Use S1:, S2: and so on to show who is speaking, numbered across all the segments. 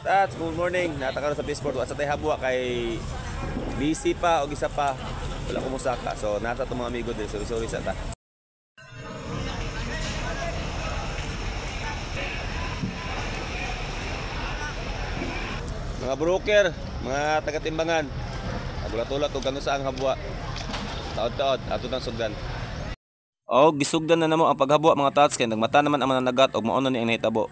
S1: That's good morning. Natakaroon sa Peaceport. Wa sa tay habwa kay busy pa o gisa pa. Wala ko musaka. So nasa to mga amigo din. Sorry sa ta. Mga broker, mga taga-timbangan. Nagulat-ulat og kanu sa ang habwa. Taod-taod ato nang sugdan. Oh, gisugdan na namo ang paghabwa mga tats kay nagmata naman ang mananagat og mao na ni ang nahitabo.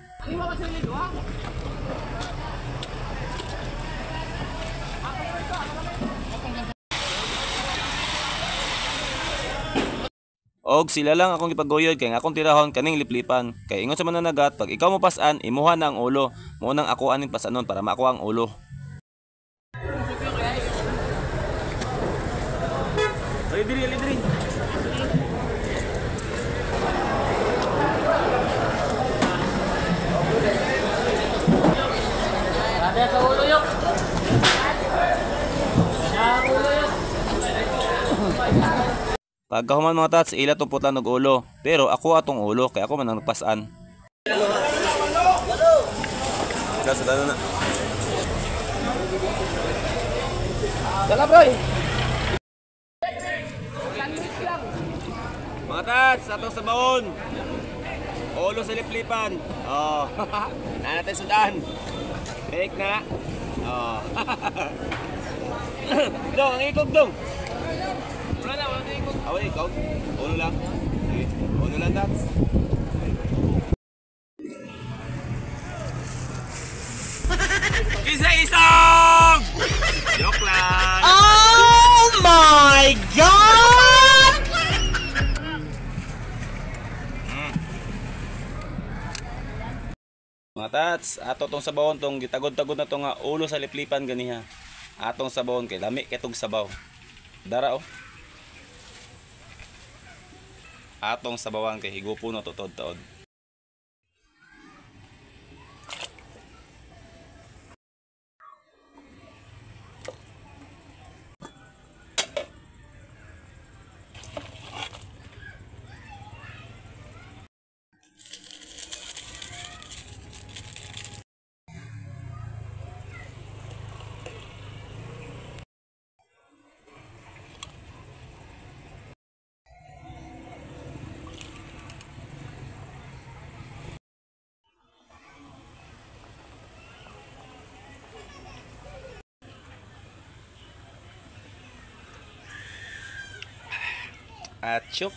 S1: Og sila lang akong ipaguyod kay nga akong tirahon kaning liplipan. Kay ingon sa mananagat, pag ikaw mo pasan, imuha na ang ulo. Mo nang ako aning pasanon para makuha ang ulo. Ali diri.
S2: Ada sa ulo yok.
S1: Pagkahuman mga tats, ila tong putlan og ulo. Pero ako atong ulo, kay ako man ang nagpasan. Sa dano na.
S2: Dala bro.
S1: Mga tats, atong sabaon. Ulo sa liplipan. Oh. Na natin sudan. Fake na. Oh. Dong, ang ikog dong. Wala na ikog. Wala ikog. Ulo lang. Sige. Ulo lang, tats. Isa-isong! Joke lang!
S2: Oh my God!
S1: Mga tats, ato tong sabawon tong gitagod-tagod na tong ulo sa liplipan ganiha. Atong sabawon kay lami kay tong sabaw. Dara oh. Atong sabawan kay higupo na tutod-tod. Achok.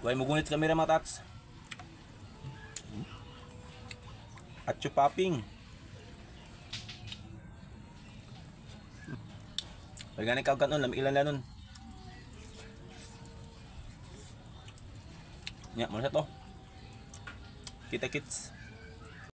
S1: Huwag mo gunit kamera mga tats. At chupaping. Pagani ka kanon lam ilan lanon. Nya, mo sa to. Kita kits.